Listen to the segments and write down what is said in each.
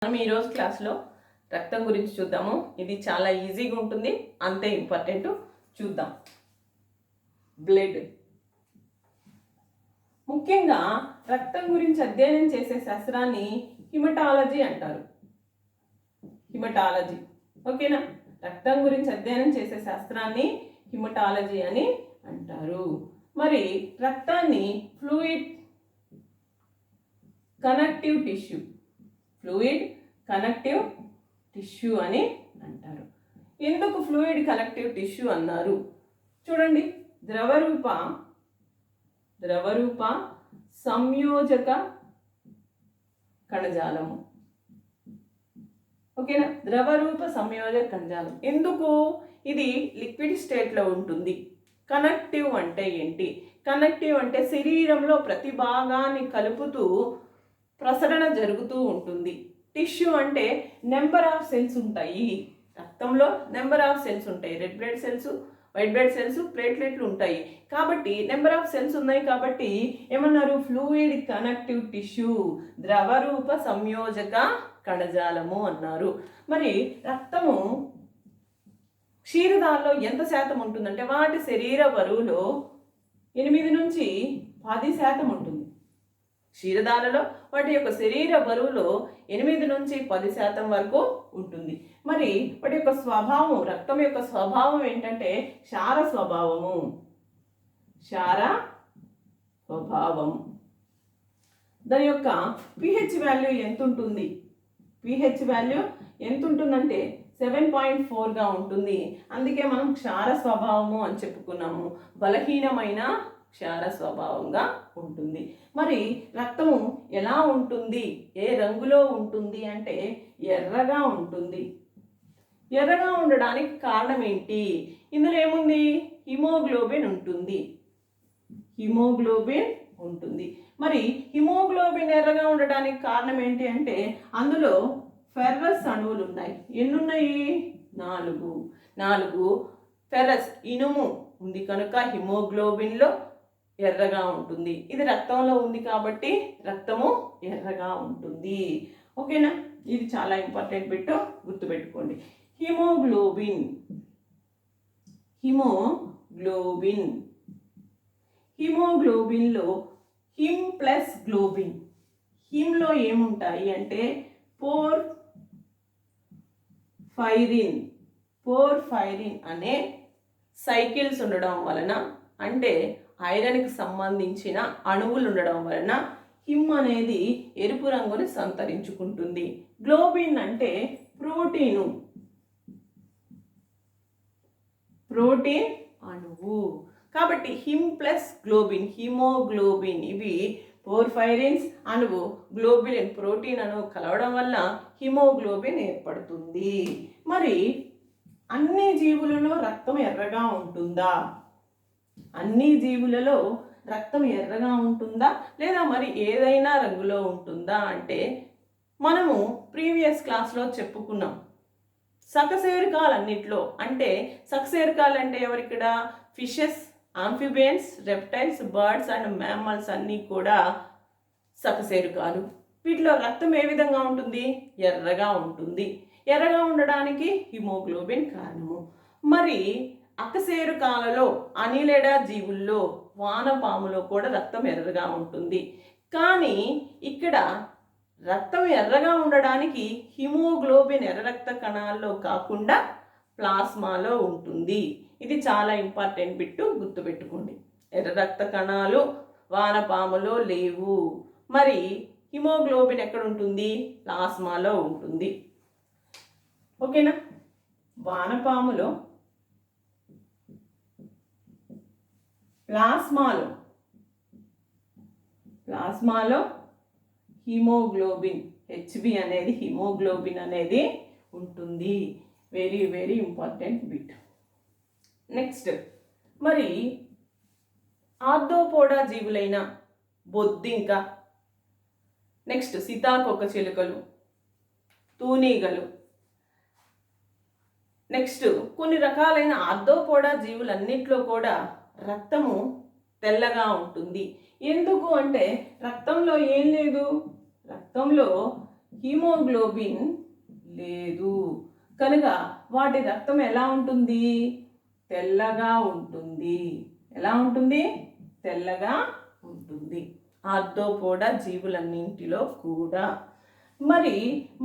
మనం ఈరోజు క్లాస్లో రక్తం గురించి చూద్దాము. ఇది చాలా ఈజీగా ఉంటుంది, అంతే ఇంపార్టెంట్. చూద్దాం. బ్లడ్. ముఖ్యంగా రక్తం గురించి అధ్యయనం చేసే శాస్త్రాన్ని హిమటాలజీ అంటారు. హిమటాలజీ, ఓకేనా? రక్తం గురించి అధ్యయనం చేసే శాస్త్రాన్ని హిమటాలజీ అని అంటారు. మరి రక్తాన్ని fluid connective tissue, fluid connective tissue అని అంటారు. ఎందుకు ఫ్లూయిడ్ కనెక్టివ్ టిష్యూ అన్నారు? చూడండి, ద్రవరూప సంయోజక కణజాలము, ఓకేనా? ద్రవరూప సంయోజక కణజాలం. ఎందుకు? ఇది లిక్విడ్ స్టేట్లో ఉంటుంది. కనెక్టివ్ అంటే ఏంటి? కనెక్టివ్ అంటే శరీరంలో ప్రతి భాగాన్ని కలుపుతూ ప్రసరణ జరుగుతూ ఉంటుంది. టిష్యూ అంటే నెంబర్ ఆఫ్ సెల్స్ ఉంటాయి. రక్తంలో నెంబర్ ఆఫ్ సెల్స్ ఉంటాయి. Red blood cells, white blood cells, ప్లేట్లెట్లు ఉంటాయి. కాబట్టి నెంబర్ ఆఫ్ సెల్స్ ఉన్నాయి కాబట్టి ఏమన్నారు? ఫ్లూయిడ్ కనెక్టివ్ టిష్యూ, ద్రవరూప సంయోజక కణజాలము అన్నారు. మరి రక్తము క్షీరదాల్లో ఎంత శాతం ఉంటుందంటే వాటి శరీర బరువులో 8 నుంచి 10% ఉంటుంది. క్షీరదాలలో వాటి యొక్క శరీర బరువులో 8 నుంచి 10% వరకు ఉంటుంది. మరి వాటి యొక్క స్వభావం, రక్తం యొక్క స్వభావం ఏంటంటే క్షార స్వభావము. క్షార స్వభావం. దాని యొక్క pH వాల్యూ ఎంత ఉంటుంది? pH వాల్యూ ఎంత ఉంటుందంటే 7.4గా ఉంటుంది. అందుకే మనం క్షార స్వభావము అని చెప్పుకున్నాము. బలహీనమైన క్షార స్వభావంగా ఉంటుంది. మరి రక్తము ఎలా ఉంటుంది, ఏ రంగులో ఉంటుంది అంటే ఎర్రగా ఉంటుంది. ఎర్రగా ఉండడానికి కారణం ఏంటి? ఇందులో ఏముంది? హిమోగ్లోబిన్ ఉంటుంది. హిమోగ్లోబిన్ ఉంటుంది. మరి హిమోగ్లోబిన్ ఎర్రగా ఉండడానికి కారణం ఏంటి అంటే అందులో ఫెర్రస్ అణువులు ఉన్నాయి. ఎన్ని ఉన్నాయి? 4 ఫెర్రస్, ఇనుము ఉంది కనుక హిమోగ్లోబిన్లో ఎర్రగా ఉంటుంది. ఇది రక్తంలో ఉంది కాబట్టి రక్తము ఎర్రగా ఉంటుంది. ఓకేనా? ఇది చాలా ఇంపార్టెంట్ బిట్, గుర్తుపెట్టుకోండి. హిమోగ్లోబిన్. హిమోగ్లోబిన్లో హిమ్ ప్లస్ గ్లోబిన్. హిమ్లో ఏముంటాయి అంటే పోర్ఫైరిన్ అనే సైకిల్స్ ఉండడం వలన, అంటే ఐరన్కి సంబంధించిన అణువులు ఉండడం వలన హిమ్ అనేది ఎరుపు రంగుని సంతరించుకుంటుంది. గ్లోబిన్ అంటే ప్రోటీన్ అణువు. కాబట్టి హిమ్ ప్లస్ గ్లోబిన్, హిమోగ్లోబిన్, ఇవి పోర్ఫైరిన్స్ అణువు, గ్లోబిలిన్ ప్రోటీన్ అణువు కలవడం వల్ల హిమోగ్లోబిన్ ఏర్పడుతుంది. మరి అన్ని జీవులలో రక్తం ఎర్రగా ఉంటుందా? అన్ని జీవులలో రక్తం ఎర్రగా ఉంటుందా లేదా మరి ఏదైనా రంగులో ఉంటుందా అంటే మనము ప్రీవియస్ క్లాస్లో చెప్పుకున్నాం. సకశేరుకాలన్నిట్లో, అంటే సకశేరుకాలు అంటే ఎవరిక్కడ? Fishes, amphibians, reptiles, birds and mammals అన్నీ కూడా సకశేరుకాలు. వీటిలో రక్తం ఏ విధంగా ఉంటుంది? ఎర్రగా ఉంటుంది. ఎర్రగా ఉండడానికి హిమోగ్లోబిన్ కారణము. మరి అకశేరుకాలలో, అనిలెడా జీవుల్లో, వానపాములో కూడా రక్తం ఎర్రగా ఉంటుంది. కానీ ఇక్కడ రక్తం ఎర్రగా ఉండడానికి హిమోగ్లోబిన్ ఎర్ర రక్త కణాల్లో కాకుండా ప్లాస్మాలో ఉంటుంది. ఇది చాలా ఇంపార్టెంట్ బిట్టు, గుర్తుపెట్టుకోండి. ఎర్ర రక్త కణాలు వానపాములో లేవు. మరి హిమోగ్లోబిన్ ఎక్కడ ఉంటుంది? ప్లాస్మాలో ఉంటుంది. ఓకేనా? వానపాములో ప్లాస్మాలో హిమోగ్లోబిన్, హెచ్బి అనేది, హిమోగ్లోబిన్ అనేది ఉంటుంది. Very very important bit. Next, మరి ఆర్థోపోడా జీవులైన బొద్దింక, నెక్స్ట్ సీతాకోక చిలుకలు, తూనీగలు, నెక్స్ట్ కొన్ని రకాలైన ఆర్థోపోడా జీవులన్నిట్లో కూడా రక్తము తెల్లగా ఉంటుంది. ఎందుకు అంటే రక్తంలో ఏం లేదు? రక్తంలో హిమోగ్లోబిన్ లేదు. కనుక వాటి రక్తం ఎలా ఉంటుంది? తెల్లగా ఉంటుంది. ఎలా ఉంటుంది? తెల్లగా ఉంటుంది. ఆర్థ్రోపోడా జీవులన్నింటిలో కూడా. మరి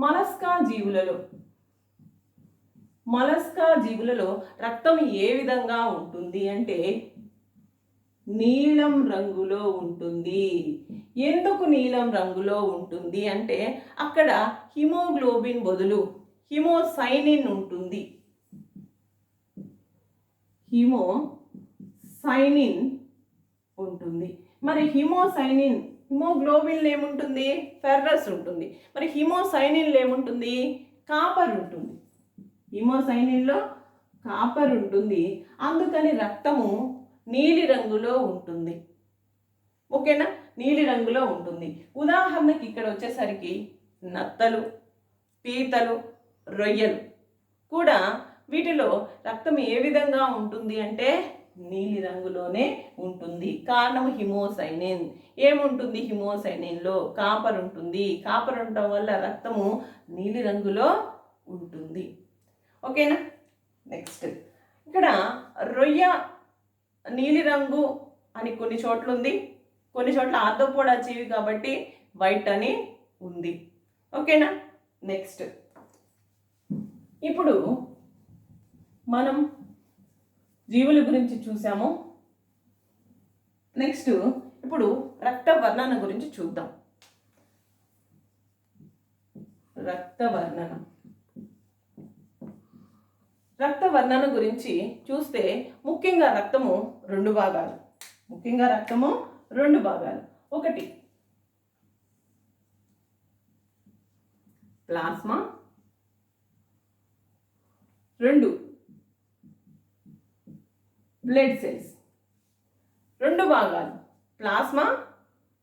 మొలస్కా జీవులలో రక్తం ఏ విధంగా ఉంటుంది అంటే నీలం రంగులో ఉంటుంది. ఎందుకు నీలం రంగులో ఉంటుంది అంటే అక్కడ హిమోగ్లోబిన్ బదులు హిమోసైనిన్ ఉంటుంది. హిమోసైనిన్ ఉంటుంది. మరి హిమోగ్లోబిన్ ఏముంటుంది? ఫెర్రస్ ఉంటుంది. మరి హిమోసైనిన్ ఏముంటుంది? కాపర్ ఉంటుంది. హిమోసైనిన్లో కాపర్ ఉంటుంది. అందుకని రక్తము నీలి రంగులో ఉంటుంది. ఓకేనా? నీలి రంగులో ఉంటుంది. ఉదాహరణకి ఇక్కడ వచ్చేసరికి నత్తలు, పీతలు, రొయ్యలు కూడా వీటిలో రక్తం ఏ విధంగా ఉంటుంది అంటే నీలి రంగులోనే ఉంటుంది. కారణం హిమోసైనిన్. ఏముంటుంది హిమోసైనిన్లో? కాపర్ ఉంటుంది. కాపర్ ఉండటం వల్ల రక్తము నీలి రంగులో ఉంటుంది. ఓకేనా? నెక్స్ట్ ఇక్కడ రొయ్య నీలిరంగు అని కొన్ని చోట్ల ఉంది, కొన్ని చోట్ల ఆర్థ్రోపోడా జీవి కాబట్టి వైట్ అని ఉంది. ఓకేనా? నెక్స్ట్ ఇప్పుడు మనం జీవుల గురించి చూసాము. నెక్స్ట్ ఇప్పుడు రక్త వర్ణన గురించి చూద్దాం. రక్త వర్ణన గురించి చూస్తే ముఖ్యంగా రక్తము రెండు భాగాలు. ఒకటి ప్లాస్మా, రెండు బ్లడ్ సెల్స్. రెండు భాగాలు ప్లాస్మా,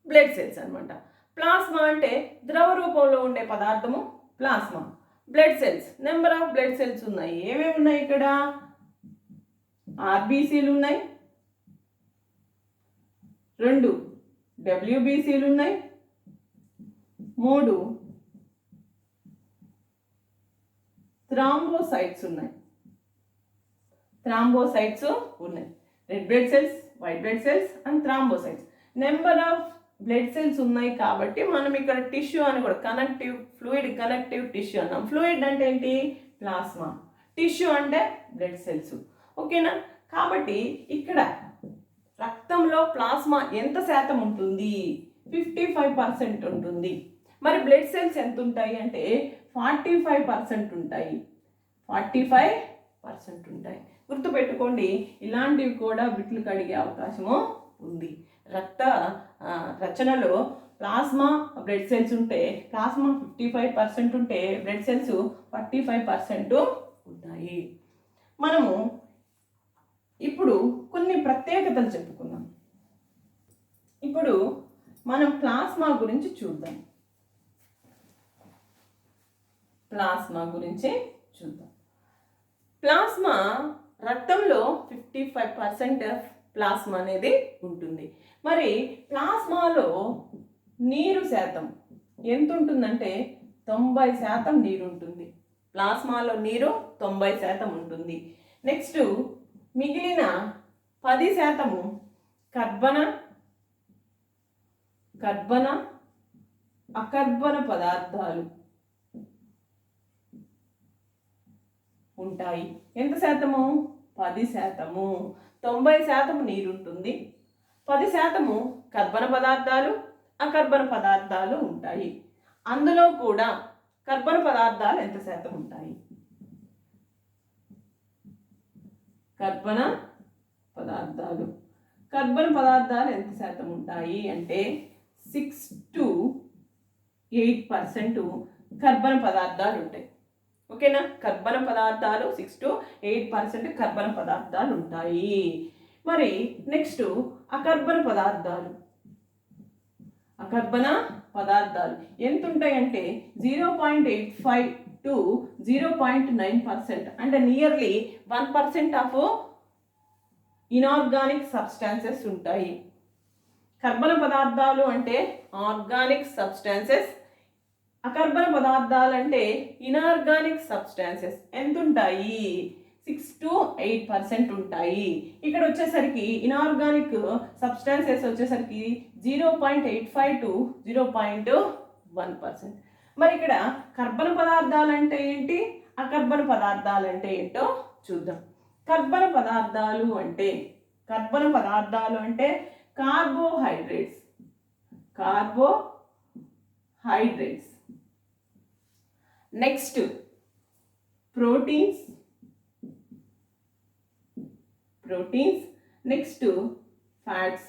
బ్లడ్ సెల్స్ అన్నమాట. ప్లాస్మా అంటే ద్రవ రూపంలో ఉండే పదార్థము plasma. Blood cells, number of blood cells ఉన్నాయి. ఏమేమి ఉన్నాయి ఇక్కడ? ఆర్బీసీలు ఉన్నాయి, 2 డబ్ల్యూబీసీలు ఉన్నాయి, 3 థ్రాంబోసైట్స్ ఉన్నాయి. Red blood cells, white blood cells and thrombocytes. Number of blood cells ఉన్నాయి కాబట్టి మనం ఇక్కడ టిష్యూ అని కూడా కనెక్టివ్ టిష్యూ అన్నాం. ఫ్లూయిడ్ అంటే ఏంటి? ప్లాస్మా. టిష్యూ అంటే బ్లడ్ సెల్స్. ఓకేనా? కాబట్టి ఇక్కడ రక్తంలో ప్లాస్మా ఎంత శాతం ఉంటుంది? 55% ఉంటుంది. మరి బ్లడ్ సెల్స్ ఎంత ఉంటాయి అంటే 45% ఉంటాయి. 45% ఉంటాయి. గుర్తుపెట్టుకోండి, ఇలాంటివి కూడా బిట్లు కడిగే అవకాశము ఉంది. రక్త రచనలో ప్లాస్మా, బ్లడ్ సెల్స్ ఉంటే ప్లాస్మా 55% ఉంటే బ్లడ్ సెల్స్ 45% ఉంటాయి. మనము ఇప్పుడు కొన్ని ప్రత్యేకతలు చెప్పుకుందాం. ఇప్పుడు మనం ప్లాస్మా గురించి చూద్దాం. ప్లాస్మా రక్తంలో 55% ప్లాస్మా అనేది ఉంటుంది. మరి ప్లాస్మాలో నీరు శాతం ఎంత ఉంటుందంటే 90% నీరు ఉంటుంది. ప్లాస్మాలో నీరు 90% ఉంటుంది. నెక్స్ట్ మిగిలిన 10% కర్బన అకర్బన పదార్థాలు ఉంటాయి. ఎంత శాతము? 10%. 90% నీరు ఉంటుంది, 10% కర్బన పదార్థాలు, అకర్బన పదార్థాలు ఉంటాయి. అందులో కూడా కర్బన పదార్థాలు ఎంత శాతం ఉంటాయి? కర్బన పదార్థాలు ఎంత శాతం ఉంటాయి అంటే 6 to 8% కర్బన పదార్థాలు ఉంటాయి. ఓకేనా? కర్బన పదార్థాలు 6 to 8% కర్బన పదార్థాలు ఉంటాయి. మరి నెక్స్ట్ అకర్బన పదార్థాలు ఎంత ఉంటాయంటే 0.85 to 0.9%, అంటే నియర్లీ 1% ఆఫ్ ఇనార్గానిక్ సబ్స్టాన్సెస్ ఉంటాయి. కర్బన పదార్థాలు అంటే ఆర్గానిక్ సబ్స్టాన్సెస్, అకర్బన పదార్థాలు అంటే ఇనార్గానిక్ సబ్స్టాన్సెస్ ఎంత ఉంటాయి? 6 to 8% ఉంటాయి. ఇక్కడ వచ్చేసరికి ఇనార్గానిక్ సబ్స్టాన్సెస్ వచ్చేసరికి 0.85 to 0.1%. మరి ఇక్కడ కర్బన పదార్థాలు అంటే ఏంటి, అకర్బన పదార్థాలు అంటే ఏంటో చూద్దాం. కర్బన పదార్థాలు అంటే carbohydrates next proteins next fats.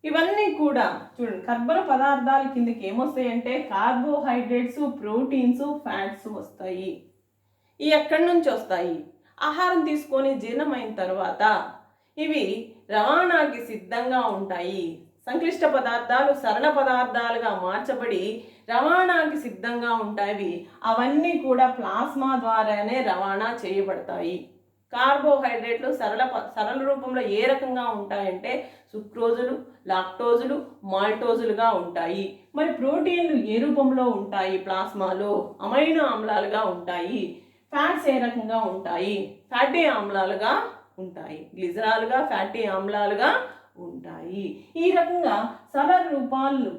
ఇవన్నీ కూడా చూడండి, కర్బన పదార్థాల కిందకి ఏమొస్తాయంటే కార్బోహైడ్రేట్స్, ప్రోటీన్స్, ఫ్యాట్స్ వస్తాయి. ఇవి ఎక్కడి నుంచి వస్తాయి? ఆహారం తీసుకొని జీర్ణమైన తర్వాత ఇవి రవాణాకి సిద్ధంగా ఉంటాయి. సంక్లిష్ట పదార్థాలు సరళ పదార్థాలుగా మార్చబడి రవాణాకి సిద్ధంగా ఉంటాయి. అవన్నీ కూడా ప్లాస్మా ద్వారానే రవాణా చేయబడతాయి. కార్బోహైడ్రేట్లు సరళ రూపంలో ఏ రకంగా ఉంటాయంటే సుక్రోజులు, లాక్టోజులు, మాల్టోజులుగా ఉంటాయి. మరి ప్రోటీన్లు ఏ రూపంలో ఉంటాయి? ప్లాస్మాలో అమైనో ఆమ్లాలుగా ఉంటాయి. ఫ్యాట్స్ ఏ రకంగా ఉంటాయి? ఫ్యాటీ ఆమ్లాలుగా ఉంటాయి. గ్లిజరాలుగా, ఫ్యాటీ ఆమ్లాలుగా ఉంటాయి. ఈ రకంగా సరళ రూపాలు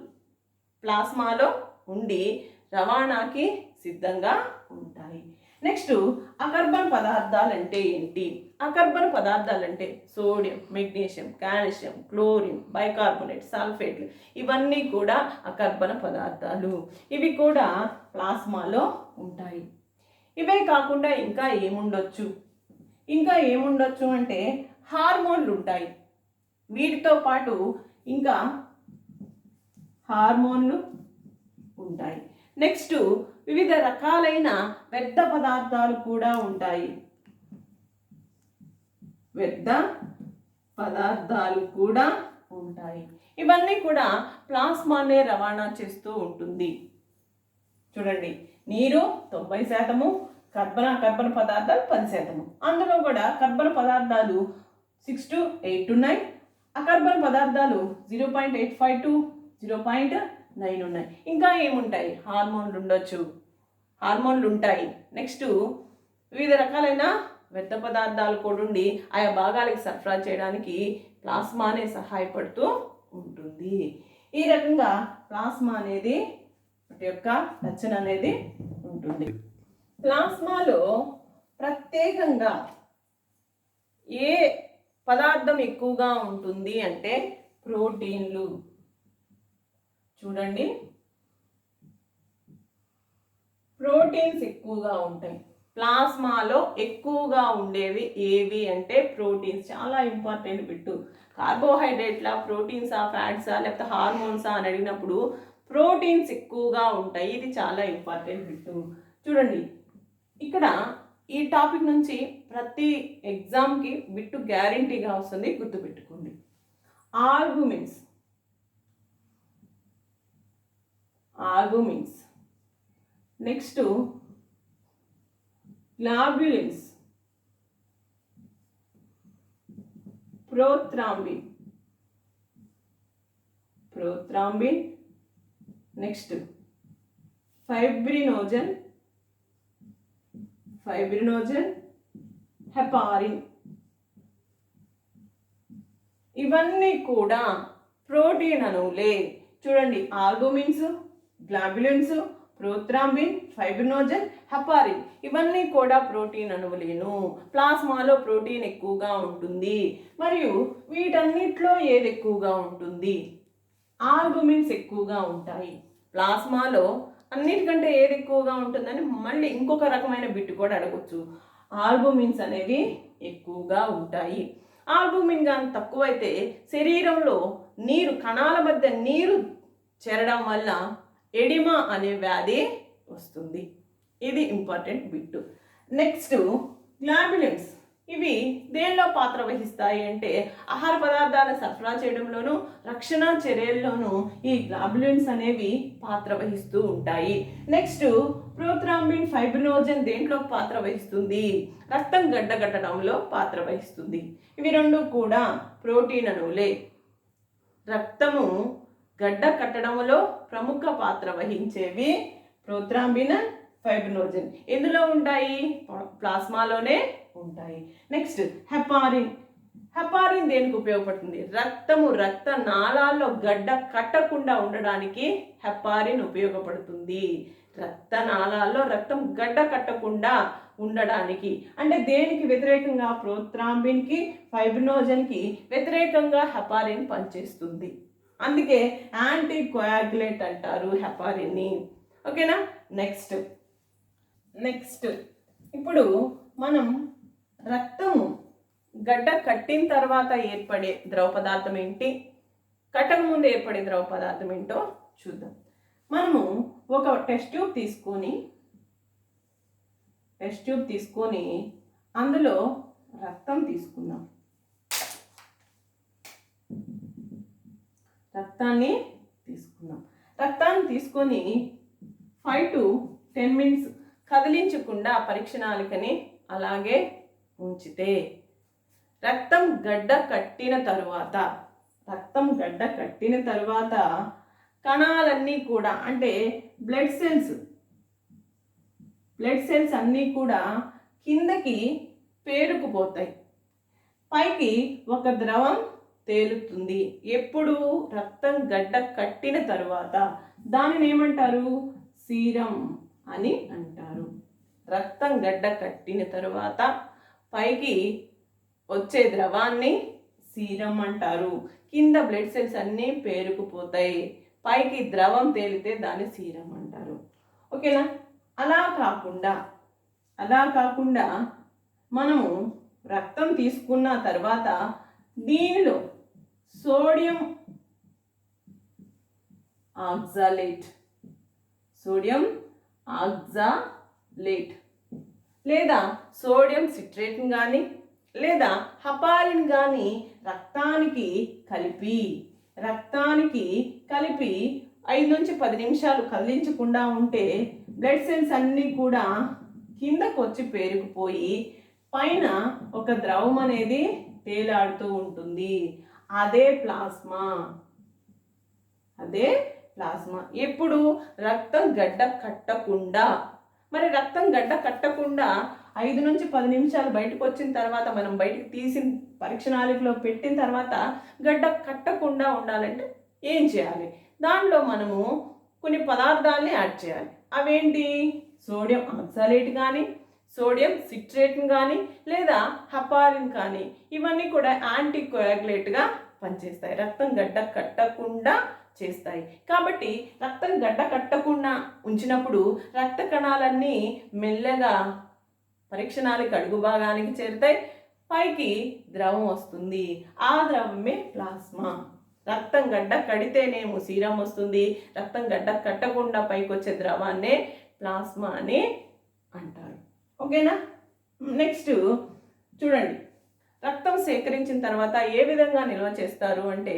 ప్లాస్మాలో ఉండి రవాణాకి సిద్ధంగా ఉంటాయి. నెక్స్ట్ అకర్బన పదార్థాలు అంటే ఏంటి? అకర్బన పదార్థాలు అంటే sodium, magnesium, calcium, chlorine, bicarbonate, సల్ఫేట్లు ఇవన్నీ కూడా అకర్బన పదార్థాలు. ఇవి కూడా ప్లాస్మాలో ఉంటాయి. ఇవే కాకుండా ఇంకా ఏముండొచ్చు అంటే హార్మోన్లు ఉంటాయి. వీటితో పాటు ఇంకా హార్మోన్లు ఉంటాయి. నెక్స్ట్ వివిధ రకాలైన వ్యర్థ పదార్థాలు కూడా ఉంటాయి. ఇవన్నీ కూడా ప్లాస్మానే రవాణా చేస్తూ ఉంటుంది. చూడండి, నీరు 90%, కర్బన పదార్థాలు 10%. అందులో కూడా కర్బన పదార్థాలు 6 to 8 ఉన్నాయి. అకర్బన పదార్థాలు 0.85 to 0.9 ఉన్నాయి. ఇంకా ఏముంటాయి? హార్మోన్లు ఉంటాయి. నెక్స్ట్ వివిధ రకాలైన వ్యర్థ పదార్థాలు కూడా ఉండి ఆయా భాగాలకు సరఫరా చేయడానికి ప్లాస్మానే సహాయపడుతూ ఉంటుంది. ఈ రకంగా ప్లాస్మా అనేది వాటి యొక్క రచన అనేది ఉంటుంది. ప్లాస్మాలో ప్రత్యేకంగా ఏ పదార్థం ఎక్కువగా ఉంటుంది అంటే ప్రోటీన్లు. చూడండి, ప్రోటీన్స్ ఎక్కువగా ఉంటాయి. ప్లాస్మాలో ఎక్కువగా ఉండేవి ఏవి అంటే ప్రోటీన్స్. చాలా ఇంపార్టెంట్ బిట్టు. కార్బోహైడ్రేట్లా, ప్రోటీన్సా, ఫ్యాట్సా, లేకపోతే హార్మోన్సా అని అడిగినప్పుడు ప్రోటీన్స్ ఎక్కువగా ఉంటాయి. ఇది చాలా ఇంపార్టెంట్ బిట్టు. చూడండి, ఇక్కడ ఈ టాపిక్ నుంచి ప్రతి ఎగ్జామ్కి బిట్టు గ్యారంటీగా వస్తుంది, గుర్తుపెట్టుకోండి. ఆర్గ్యుమెంట్స్ next globulins, prothrombin, next fibrinogen, heparin. ఇవన్నీ కూడా ప్రోటీన్ అణువులే. చూడండి, albumins, globulins, prothrombin, fibrinogen, heparin ఇవన్నీ కూడా ప్రోటీన్ అణువులేను. ప్లాస్మాలో ప్రోటీన్ ఎక్కువగా ఉంటుంది. మరియు వీటన్నిటిలో ఏది ఎక్కువగా ఉంటుంది? ఆల్బుమిన్స్ ఎక్కువగా ఉంటాయి. ప్లాస్మాలో అన్నిటికంటే ఏది ఎక్కువగా ఉంటుందని మళ్ళీ ఇంకొక రకమైన బిట్టు కూడా అడగచ్చు. ఆల్బుమిన్స్ అనేవి ఎక్కువగా ఉంటాయి. ఆల్బుమిన్ కానీ తక్కువైతే శరీరంలో కణాల మధ్య నీరు చేరడం వల్ల ఎడిమా అనే వ్యాధి వస్తుంది. ఇది ఇంపార్టెంట్ బిట్టు. నెక్స్ట్ గ్లాబ్యులిన్స్. ఇవి దేనిలో పాత్ర వహిస్తాయి అంటే ఆహార పదార్థాలను సరఫరా చేయడంలోనూ రక్షణ చర్యల్లోనూ ఈ గ్లాబ్యులిన్స్ అనేవి పాత్ర వహిస్తూ ఉంటాయి. నెక్స్ట్ ప్రోథ్రాంబిన్, ఫైబ్రినోజన్ దేంట్లో పాత్ర వహిస్తుంది? రక్తం గడ్డగట్టడంలో పాత్ర వహిస్తుంది. ఇవి రెండు కూడా ప్రోటీన్ అణువులే. రక్తము గడ్డ కట్టడంలో ప్రముఖ పాత్ర వహించేవి ప్రోత్రాంబిన్, ఫైబ్రినోజన్. ఎందులో ఉంటాయి? ప్లాస్మాలోనే ఉంటాయి. Next heparin. హెపారిన్ దేనికి ఉపయోగపడుతుంది? రక్త నాళాల్లో గడ్డ కట్టకుండా ఉండడానికి హెపారిన్ ఉపయోగపడుతుంది. రక్తనాళాల్లో రక్తం గడ్డ కట్టకుండా ఉండడానికి. అంటే దేనికి వ్యతిరేకంగా? ప్రోత్రాంబిన్కి, ఫైబ్రినోజన్కి వ్యతిరేకంగా హెపారిన్ పనిచేస్తుంది. అందుకే యాంటీ కోయాగులేట్ అంటారు హెపారిన్ని. ఓకేనా? నెక్స్ట్ ఇప్పుడు మనం రక్తము గడ్డ కట్టిన తర్వాత ఏర్పడే ద్రవ పదార్థం ఏంటి, కట్టక ముందు ఏర్పడే ద్రవ పదార్థం ఏంటో చూద్దాం. మనము ఒక టెస్ట్ ట్యూబ్ తీసుకొని అందులో రక్తం తీసుకుందాం. రక్తాన్ని తీసుకొని 5 to 10 minutes కదిలించకుండా పరీక్ష నాళికని అలాగే ఉంచితే రక్తం గడ్డ కట్టిన తరువాత కణాలన్నీ కూడా, అంటే బ్లడ్ సెల్స్ అన్నీ కూడా కిందకి పేరుకుపోతాయి. పైకి ఒక ద్రవం తేలుతుంది. ఎప్పుడు? రక్తం గడ్డ కట్టిన తరువాత. దానిని ఏమంటారు? సీరం అని అంటారు. రక్తం గడ్డ కట్టిన తరువాత పైకి వచ్చే ద్రవాన్ని సీరం అంటారు. కింద బ్లడ్ సెల్స్ అన్నీ పేరుకుపోతాయి, పైకి ద్రవం తేలితే దాన్ని సీరం అంటారు. ఓకేనా? అలా కాకుండా మనము రక్తం తీసుకున్న తర్వాత దీనిలో సోడియం ఆక్సాలేట్ లేదా సోడియం సిట్రేట్ కానీ లేదా హెపారిన్ కానీ రక్తానికి కలిపి 5 నుంచి 10 నిమిషాలు కదిలించకుండా ఉంటే బ్లడ్ సెల్స్ అన్నీ కూడా కిందకు వచ్చి పేరుకుపోయి పైన ఒక ద్రవం అనేది తేలాడుతూ ఉంటుంది. అదే ప్లాస్మా. ఎప్పుడు? రక్తం గడ్డ కట్టకుండా. మరి రక్తం గడ్డ కట్టకుండా 5 నుంచి 10 నిమిషాలు బయటకు వచ్చిన తర్వాత, మనం బయటకు తీసిన పరీక్ష నాళికలో పెట్టిన తర్వాత గడ్డ కట్టకుండా ఉండాలంటే ఏం చేయాలి? దానిలో మనము కొన్ని పదార్థాలని యాడ్ చేయాలి. అవేంటి? సోడియం ఆక్సాలేట్ కానీ, సోడియం సిట్రేట్ కానీ లేదా హెపారిన్ కానీ. ఇవన్నీ కూడా యాంటీ కోయాగులేట్గా పనిచేస్తాయి, రక్తం గడ్డ కట్టకుండా చేస్తాయి. కాబట్టి రక్తం గడ్డ కట్టకుండా ఉంచినప్పుడు రక్త కణాలన్నీ మెల్లగా పరీక్ష నాళిక అడుగు భాగానికి చేరుతాయి, పైకి ద్రవం వస్తుంది. ఆ ద్రవమే ప్లాస్మా. రక్తం గడ్డ కడితేనేమో సీరం వస్తుంది, రక్తం గడ్డ కట్టకుండా పైకి వచ్చే ద్రవాన్నే ప్లాస్మా అని అంటారు. ఓకేనా? నెక్స్ట్ చూడండి, రక్తం సేకరించిన తర్వాత ఏ విధంగా నిల్వ చేస్తారు అంటే,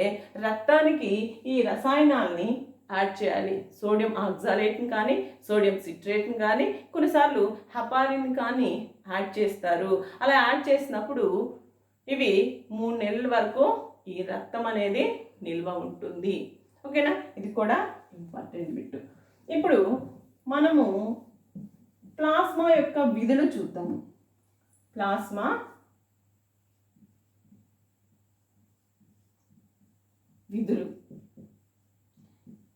రక్తానికి ఈ రసాయనాల్ని యాడ్ చేయాలి. సోడియం ఆక్సాలేట్ని కానీ, సోడియం సిట్రేట్ని కానీ, కొన్నిసార్లు హెపారిన్ కానీ యాడ్ చేస్తారు. అలా యాడ్ చేసినప్పుడు ఇవి 3 నెలల వరకు ఈ రక్తం అనేది నిల్వ ఉంటుంది. ఓకేనా? ఇది కూడా ఇంపార్టెంట్ బిట్. ఇప్పుడు మనము ప్లాస్మా యొక్క విధులు చూద్దాము. ప్లాస్మా విధులు.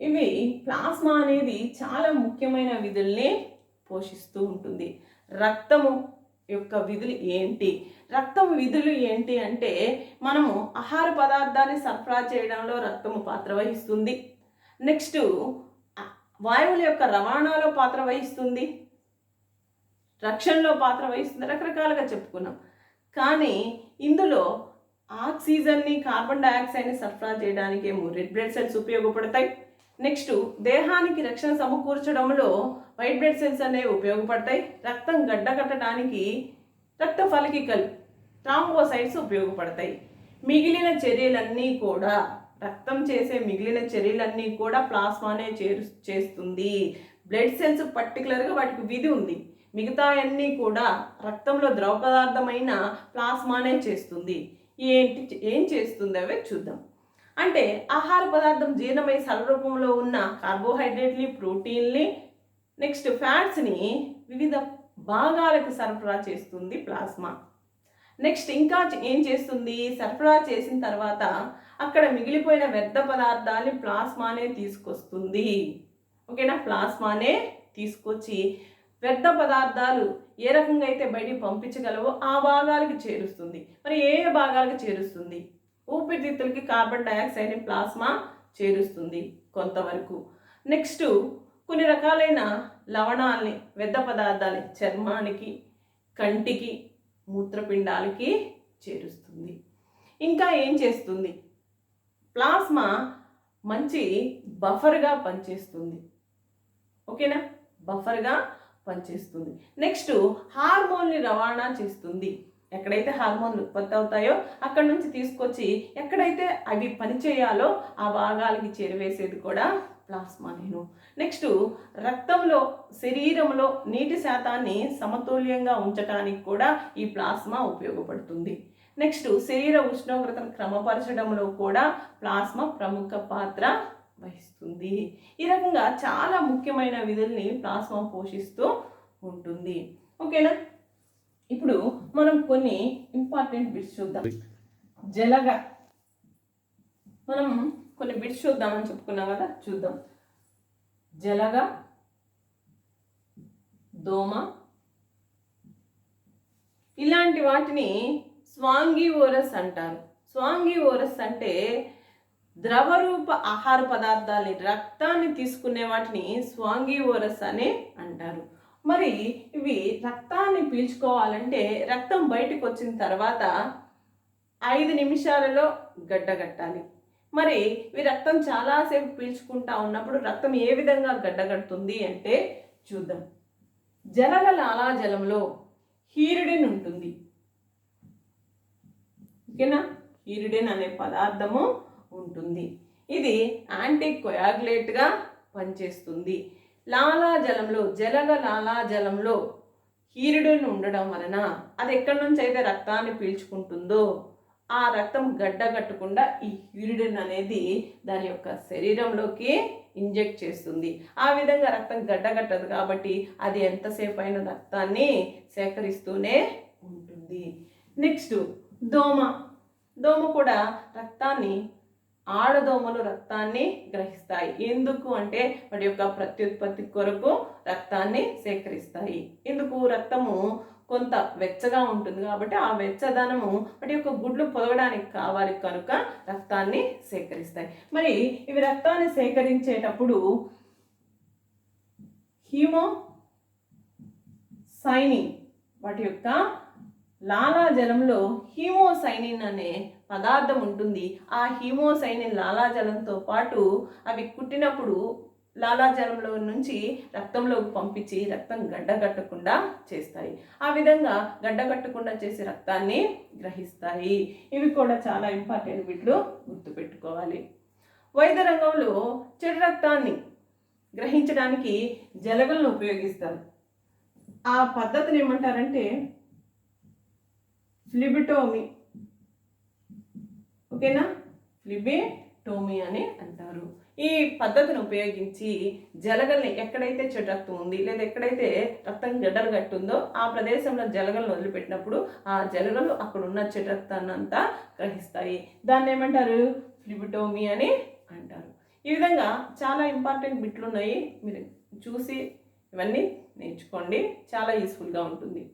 ఇవి ప్లాస్మా అనేది చాలా ముఖ్యమైన విధుల్ని పోషిస్తూ ఉంటుంది. రక్తము యొక్క విధులు ఏంటి? రక్తం విధులు ఏంటి అంటే, మనము ఆహార పదార్థాన్ని సరఫరా చేయడంలో రక్తము పాత్ర వహిస్తుంది. నెక్స్ట్ వాయువుల యొక్క రవాణాలో పాత్ర వహిస్తుంది, రక్షణలో పాత్ర వహిస్తుంది, రకరకాలుగా చెప్పుకున్నాం. కానీ ఇందులో ఆక్సిజన్ని, కార్బన్ డైఆక్సైడ్ని సరఫరా చేయడానికి రెడ్ బ్లడ్ సెల్స్ ఉపయోగపడతాయి. నెక్స్ట్ దేహానికి రక్షణ సమకూర్చడంలో వైట్ బ్లడ్ సెల్స్ అనేవి ఉపయోగపడతాయి. రక్తం గడ్డ కట్టడానికి రక్త ఫలికలు, థ్రాంబోసైట్స్ ఉపయోగపడతాయి. మిగిలిన చర్యలన్నీ కూడా, రక్తం చేసే మిగిలిన చర్యలన్నీ కూడా ప్లాస్మానే చేస్తుంది. బ్లడ్ సెల్స్ పర్టికులర్గా వాటికి విధి ఉంది, మిగతా అన్నీ కూడా రక్తంలో ద్రవ పదార్థమైన ప్లాస్మానే చేస్తుంది. ఏం చేస్తుంది అవే చూద్దాం. అంటే ఆహార పదార్థం జీర్ణమై సరళ రూపంలో ఉన్న కార్బోహైడ్రేట్ని, ప్రోటీన్ని, నెక్స్ట్ ఫ్యాట్స్ని వివిధ భాగాలకు సరఫరా చేస్తుంది ప్లాస్మా. నెక్స్ట్ ఇంకా ఏం చేస్తుంది, సరఫరా చేసిన తర్వాత అక్కడ మిగిలిపోయిన వ్యర్థ పదార్థాన్ని ప్లాస్మానే తీసుకొస్తుంది. ఓకేనా, ప్లాస్మానే తీసుకొచ్చి వ్యర్థ పదార్థాలు ఏ రకంగా అయితే బయటికి పంపించగలవో ఆ భాగాలకు చేరుస్తుంది. మరి ఏ ఏ భాగాలకు చేరుస్తుంది? ఊపిరితిత్తులకి కార్బన్ డయాక్సైడ్ని ప్లాస్మా చేరుస్తుంది కొంతవరకు. నెక్స్ట్ కొన్ని రకాలైన లవణాలని, వ్యర్థ పదార్థాలని చర్మానికి, కంటికి, మూత్రపిండాలకి చేరుస్తుంది. ఇంకా ఏం చేస్తుంది? ప్లాస్మా మంచి బఫర్గా పనిచేస్తుంది. ఓకేనా, బఫర్గా పనిచేస్తుంది. నెక్స్ట్ హార్మోన్ని రవాణా చేస్తుంది. ఎక్కడైతే హార్మోన్లు ఉత్పత్తి అవుతాయో అక్కడ నుంచి తీసుకొచ్చి ఎక్కడైతే అవి పనిచేయాలో ఆ భాగాలకి చేరువేసేది కూడా ప్లాస్మా. నెక్స్ట్ రక్తంలో, శరీరంలో నీటి శాతాన్ని సమతుల్యంగా ఉంచడానికి కూడా ఈ ప్లాస్మా ఉపయోగపడుతుంది. నెక్స్ట్ శరీర ఉష్ణోగ్రతను క్రమపరచడంలో కూడా ప్లాస్మా ప్రముఖ పాత్ర వహిస్తుంది. ఈ రకంగా చాలా ముఖ్యమైన విధుల్ని ప్లాస్మా పోషిస్తూ ఉంటుంది. ఓకేనా, ఇప్పుడు మనం కొన్ని ఇంపార్టెంట్ బిట్స్ చూద్దాం. జలగ మనం కొన్ని బిట్స్ చూద్దామని చెప్పుకున్నాం కదా, చూద్దాం. జలగ, దోమ ఇలాంటి వాటిని స్వాంగివోరస్ అంటారు. స్వాంగివోరస్ అంటే ద్రవరూప ఆహార పదార్థాలని, రక్తాన్ని తీసుకునే వాటిని స్వాంగివోరస్ అని అంటారు. మరి ఇవి రక్తాన్ని పీల్చుకోవాలంటే రక్తం బయటకు వచ్చిన తర్వాత 5 నిమిషాలలో గడ్డగట్టాలి. మరి ఇవి రక్తం చాలాసేపు పీల్చుకుంటా ఉన్నప్పుడు రక్తం ఏ విధంగా గడ్డగడుతుంది అంటే చూద్దాం. జలగ లాలాజలంలో హీరిడిన్ ఉంటుంది. ఓకేనా, హీరిడిన్ అనే పదార్థము ఉంటుంది. ఇది యాంటీ కోయాగులేట్గా పనిచేస్తుంది. లాలాజలంలో, జలగ లాలాజలంలో హీరిడిన్ ఉండడం వలన అది ఎక్కడి నుంచి అయితే రక్తాన్ని పీల్చుకుంటుందో ఆ రక్తం గడ్డగట్టకుండా ఈ హీరిడిన్ అనేది దాని యొక్క శరీరంలోకి ఇంజెక్ట్ చేస్తుంది. ఆ విధంగా రక్తం గడ్డగట్టదు కాబట్టి అది ఎంతసేపు అయిన రక్తాన్ని సేకరిస్తూనే ఉంటుంది. నెక్స్ట్ దోమ. దోమ కూడా రక్తాన్ని, ఆడదోమలు రక్తాన్ని గ్రహిస్తాయి. ఎందుకు అంటే వాటి యొక్క ప్రత్యుత్పత్తి కొరకు రక్తాన్ని సేకరిస్తాయి. ఎందుకు? రక్తము కొంత వెచ్చగా ఉంటుంది కాబట్టి ఆ వెచ్చదనము వాటి యొక్క గుడ్లు పొదగడానికి కావాలి కనుక రక్తాన్ని సేకరిస్తాయి. మరి ఇవి రక్తాన్ని సేకరించేటప్పుడు హీమోసైనిన్, వాటి యొక్క లాలాజలంలో హీమోసైనిన్ అనే పదార్థం ఉంటుంది. ఆ హీమోసైనిన్ లాలాజలంతో పాటు అవి కుట్టినప్పుడు లాలాజలంలో నుంచి రక్తంలోకి పంపించి రక్తం గడ్డగట్టకుండా చేస్తాయి. ఆ విధంగా గడ్డగట్టకుండా చేసి రక్తాన్ని గ్రహిస్తాయి. ఇవి కూడా చాలా ఇంపార్టెంట్ బిట్లు గుర్తుపెట్టుకోవాలి. వైద్య రంగంలో చెడు రక్తాన్ని గ్రహించడానికి జలగలను ఉపయోగిస్తారు. ఆ పద్ధతిని ఏమంటారంటే ఫ్లిబిటోమీ. ఓకేనా, ఫ్లిబిటోమీ అని అంటారు. ఈ పద్ధతిని ఉపయోగించి జలగల్ని, ఎక్కడైతే చెడు రక్తం ఉంది లేదా ఎక్కడైతే రక్తం గడ్డలు కట్టుందో ఆ ప్రదేశంలో జలగలను వదిలిపెట్టినప్పుడు ఆ జలగలు అక్కడ ఉన్న చెడు రక్తాన్ని అంతా గ్రహిస్తాయి. దాన్ని ఏమంటారు? ఫ్లిబిటోమీ అని అంటారు. ఈ విధంగా చాలా ఇంపార్టెంట్ బిట్లు ఉన్నాయి. మీరు చూసి ఇవన్నీ నేర్చుకోండి, చాలా యూస్ఫుల్గా ఉంటుంది.